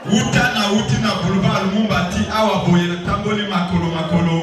Uta na uti na boulevard Mumbati awa boye na tamboli makolo makolo.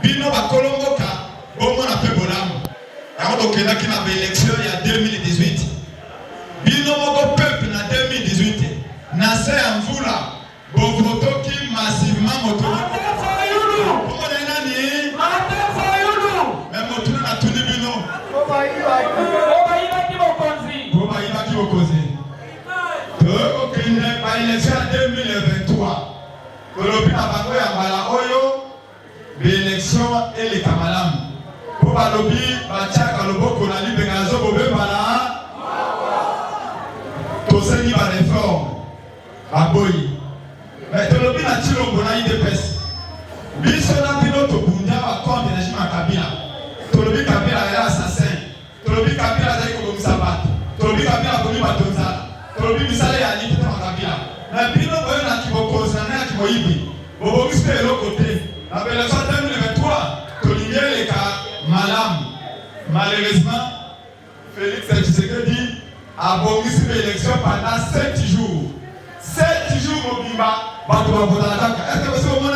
Bino ba kolongoka bomo na pe bolamu. Yango tokenda qui m'a fait élection il y a 2018. Bino moko peuple en 2018. Nassé en Voula. Bon voto qui massivement moto. Comment on a dit? Mais moto n'a tout dit bino. Ok, pas élection en 2023. Kolobi na bango ya mbala oyo. L'élection et les Kamalam. Pour balobi, bachaka loboko na libe ngazo bobe bala. Toseni ba réforme. Baboyi. Mais tolobi na chilombo na IDPS. Biso na bino to bunda ba compte régime Kabila. Tolobi Kabila ya assassin. Tolobi Kabila za ko msabat. Tolobi Kabila ko liba tonza. Tolobi misale ya lite ta Kabila. Na bino boyo na kiboko na kimoyibi. Bobo mispe lo côté. La élection 2023, Tolinier les cas malam. Malheureusement, Félix Tshisekedi a abomi l'élection pendant 7 jours. 7 jours au Bimba, est-ce que vous savez mon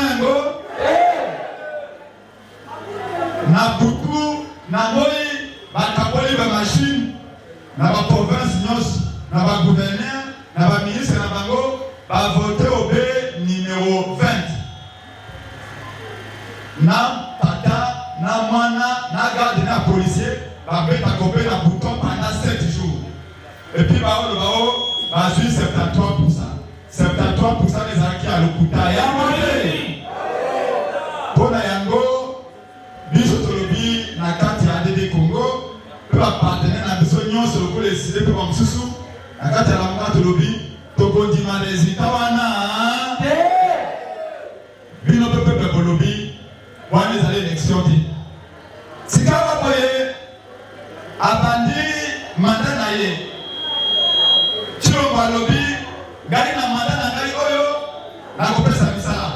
na Boutou, na Moï, Bakaboli, ba machine, na ba province nyos, na ba gouverneur, na ba ministre na bango, ba voter au B numéro 20. Na tata, na mana, na garde, na policier, va mettre à couper la bouton pendant 7 jours. Et puis, bah, 73%. 73% des acquis à l'Okuta. Et à manger. Pour la Yango, Biso Tolobi, na kati ya ADD Congo, peut appartenir à des oignons sur le coup les cités pour Moussou. Na kati ya la Mouka Tolobi, Toko Dimanesi, Tawana. Bino Pepe Bolobi. Moi, les allées élections dit. Si vous voyez, abandi mandat naïe, tu le vois lobby, gari na mandat na gari oyo, na ko pesa misala,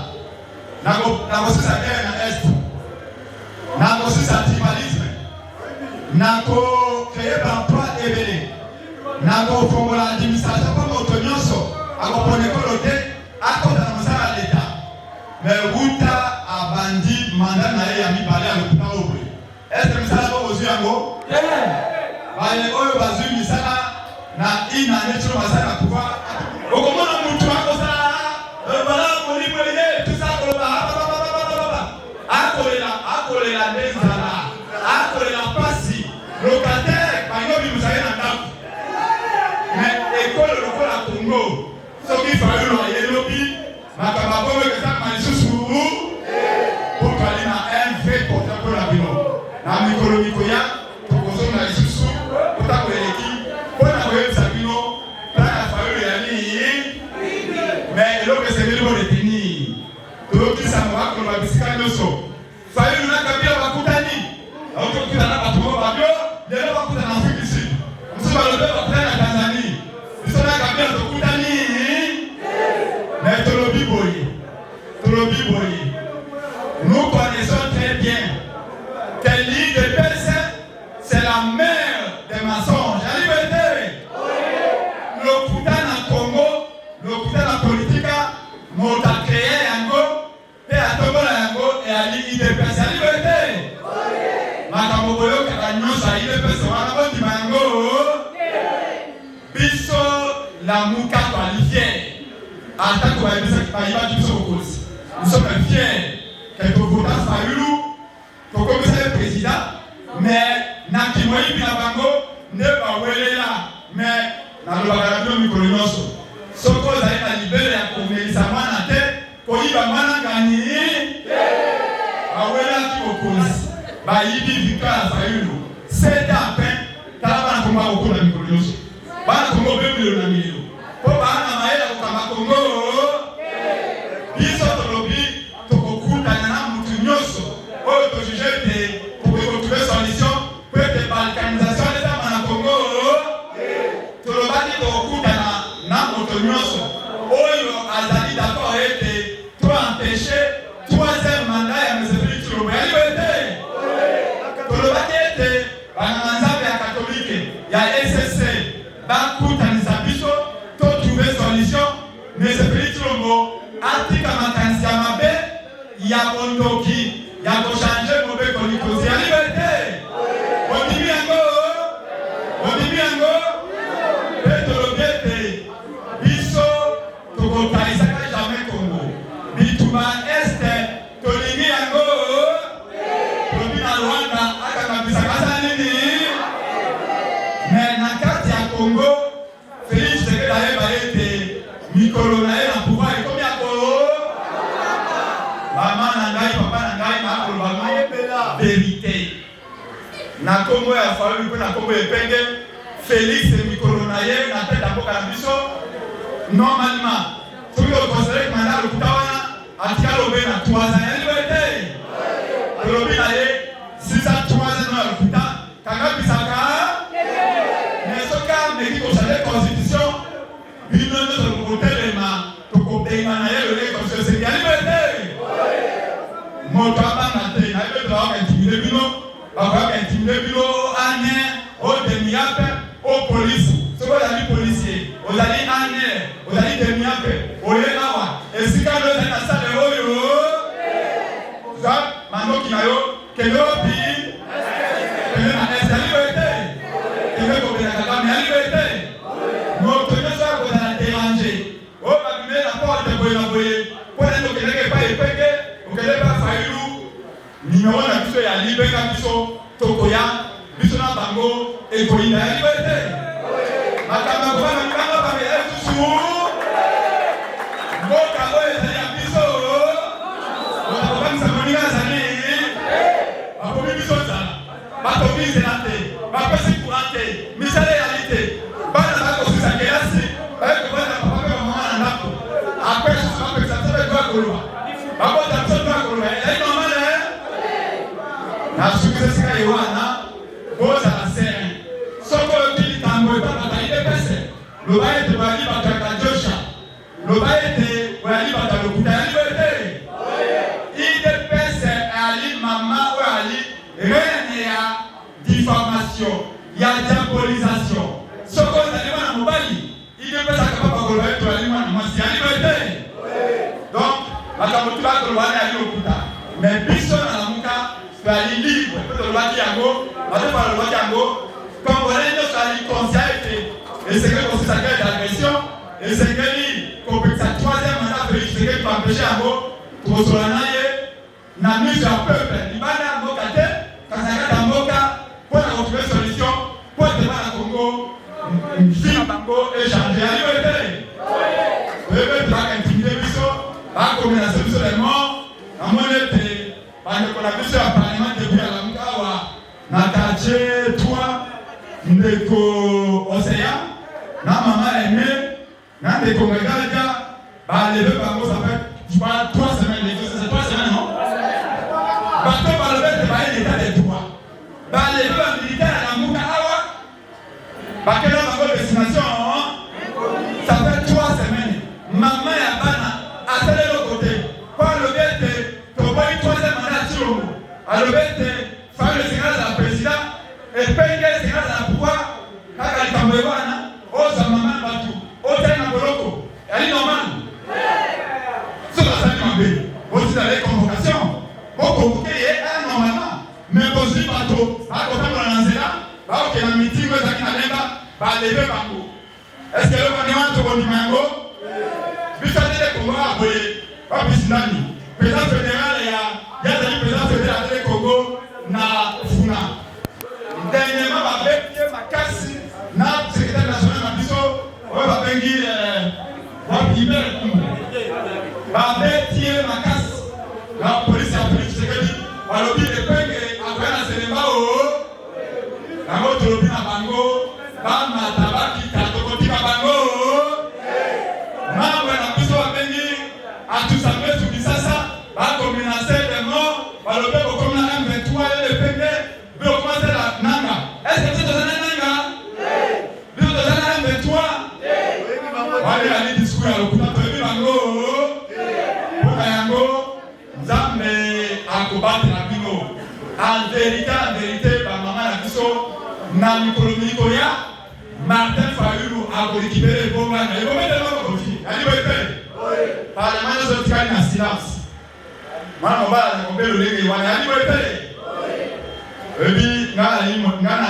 na ko sisa guerre na est, na ko sisa tribalisme, na ko créer emploi ebele, na ko fongola administration comme autonyoso, ako pone ko lote, ako na misala l'État, mais wuta abandi mandat na ye ya mibale ya lokuta obwe. Est-ce que misala ko ozu yango? Baye oyo bazui misala na ina netro masala pouvoir. Okomona mutu akosala bala molimo ye tout ça ko ba. Akolela ndezala. Akolela pasi. Locataire bayobi musaye na ndako. Mais école lokola Congo. Soki fayu lo yelobi makaba bobe ke sa malisusu. Pour parler à un vrai porte-parole à Bino. Dans l'économie, pour consommer la sous, pour t'avoir l'équipe, pour t'avoir le Sabino, pour t'avoir le mais l'autre c'est le bon détenu. L'autre ça va comme la biscuit de so. Fayu n'a qu'à bien va coutani. L'autre qui n'a pas tout va bien, il n'a pas coutani en Afrique du Sud. Nous sommes à l'autre après la Tanzanie. Nous sommes à bien de coutani. Mais tout le biboyi, tout le biboyi. Nous connaissons très bien que l'IDPS, c'est la mère des mensonges. La liberté. Le Kouta dans Congo, le Kouta dans politique, Mota créé Yango, et à Togo Yango et à l'IDPS. La liberté. Makamoboyo Katanyo, ça l'IDPS, on a bon du mango. Bisso, la Mouka qualifiée. En tant que nous sommes fiers. Quelques votants Fayulu, pour commissaire le président, mais Nakimoyi Binabango ne pas oué là, mais dans le bagage de Mikolinoso. Soko Zaïna libéré à Koumélisa Manate, Koyiba Mana gagné, Awela qui oppose, Bayibi Victoire Fayulu, 7 ans à peine, Talabana Komba au cours de Mikolinoso. Bana Kombo Bébé le Namilio. Pour Bana Maëla au Kamakongo, Biso Tolobi, pour juger pour retrouver solution pour que balkanisation de l'État Congo tout le bâti de Okuta na motonyoso oyo azali d'accord été pour empêcher troisième mandat ya M. Félix Tshisekedi ya liberté tout le bâti été bananzabe ya catholique ya SSC bakutanisa biso to trouver solution M. Félix Tshisekedi atika makanisi ya mabe ya bondoki. Il y a changer mauvais qu'on y cause. Il y a liberté. On dit bien go. Congo, Félix Tshisekedi a été micro-naé en pouvoir et combien maman nangai, papa nangai, ma probablement vérité. Na Congo a fallu que na Congo epenge Félix micro-naé na tête à boka na biso. Normalement, si vous considérez que mandat le Koutawana a tiré l'obé na 3 ans, il y a liberté. L'obé na ye, si ça 3 ans dans le Kouta, Kanga Bisaka, mais ce cas, mais qui concerne la constitution, il ne nous côté les mains, pour qu'on paye le lait comme ça, c'est bien liberté. Mon papa n'a pas été, n'a pas droit à intimider le bureau, à intimider le bureau, à nez, au demi-ape, aux polices. Ce qu'on a dit policier, on a dit année, on a dit demi-ape, on est là, et si quand on est dans la salle de l'eau, maintenant qu'il y a eu, que l'eau dit, que l'eau a la liberté, que l'eau a la liberté. Nous tenons ça qu'on a dérangé. On va mettre la porte de Boye, pour que l'on ne pas épéqué, pour que l'on ne pas failli. Numéro de Biso, il y a Libéka Biso, Tokoya, Biso na Bango, et Koïna, la liberté. Makamba kwa makamba pa mele tusu. Moka oye zali ya biso. Wakabangi sa moninga zali. Wakomi biso zala. Batoki zenate. Bapesi kurante. Misale realite. Bana bako sisa kelasi. Baye kubana papa kwa mama na nako. Apre susu apre sasabe kwa kulwa. Bako tamso kwa kulwa. Eyi mama ne. Na sukise sika Yohana. Boza la sere. Soko yotili tango epapa. Le bail de Wali Bataka Joshua, le bail de Wali Bataka Lokuta, la liberté. Il dépêche à Ali Maman ou Ali, rien il y a diffamation, il y a diabolisation. Ce qu'on a dit à Mobali, il dépêche à Kapapa Golbaï de Ali Maman, c'est la liberté. Donc, la Kamotuba Golbaï Ali Lokuta. Mais Bisson à la Mouka, c'est Ali libre, peut-être le Waki Yango, peut-être pas le Waki Yango, comme vous l'avez dit, c'est Ali conseil. Et c'est que c'est sa guerre d'agression, et c'est que sa troisième mandat Félix Tshisekedi pour empêcher un mot, pour se l'anayer, n'a mis sur un peuple, il va aller à Mokate, quand ça regarde à Moka, pour la retrouver solution, pour le débat à Congo, film Bango, échanger à liberté. Le peuple va intimider Bisso, va combinaison Bisso des morts, à mon été, va qu'on a vu sur un parlement depuis à la Moukawa, Nakache, toi, Ndeko, Océan. Na maman aimé, na des congrégations, bah les deux parents ça fait 3 semaines, c'est 3 semaines non? Parce que par le fait de parler l'état des droits, bah les deux militaires à la Mouka Awa, bah que là ma destination, ça fait 3 semaines. Maman et Abana, à tel et l'autre côté, par le fait de trouver une troisième mandat sur le mot, à le fait de faire le signal à la présidente et payer le signal à la pouvoir, quand elle est en Béwana. Oh, ça maman Batou, oh, t'es un boloko, elle est normale. C'est la salle de l'ambé. Vous avez convocation. Vous convoquez normalement. Mais vous dites Batou, à côté de la Nanzela, bah, ok, la meeting, vous avez un débat, bah, lever Batou. Est-ce que le gouvernement te dit Mango? Puis ça dit que Congo a voyé, pas Pissinani. Président fédéral, il y a des présidents fédéraux de Congo, na Funa. Dernièrement, ma bête, ma casse, na secrétaire national. On va venir ma casse. La police a pris ce que dit. On lobby de Peng après la cinéma. La moto lobby na Bango. Bama tabaki katokoti na Bango. Mambo na biso va venir à tout ça mais sur Kisasa. Va combinaison des morts. Va lobby comme la M23 et le Peng. Mais on commence la Nanga. Est-ce que c'est dans la Nanga? Nous dans la M23. Wale ali discours ya lokuta toyebi bango mboka yango Nzambe akobatela bino en vérité bamama na biso na mikolo ya Martin Fayulu akolikibele ebongana ebometelema bakoti aliboete parlement nyonso tikali na silence mwana mobala na kombela olenge wana aliboete ebi nga na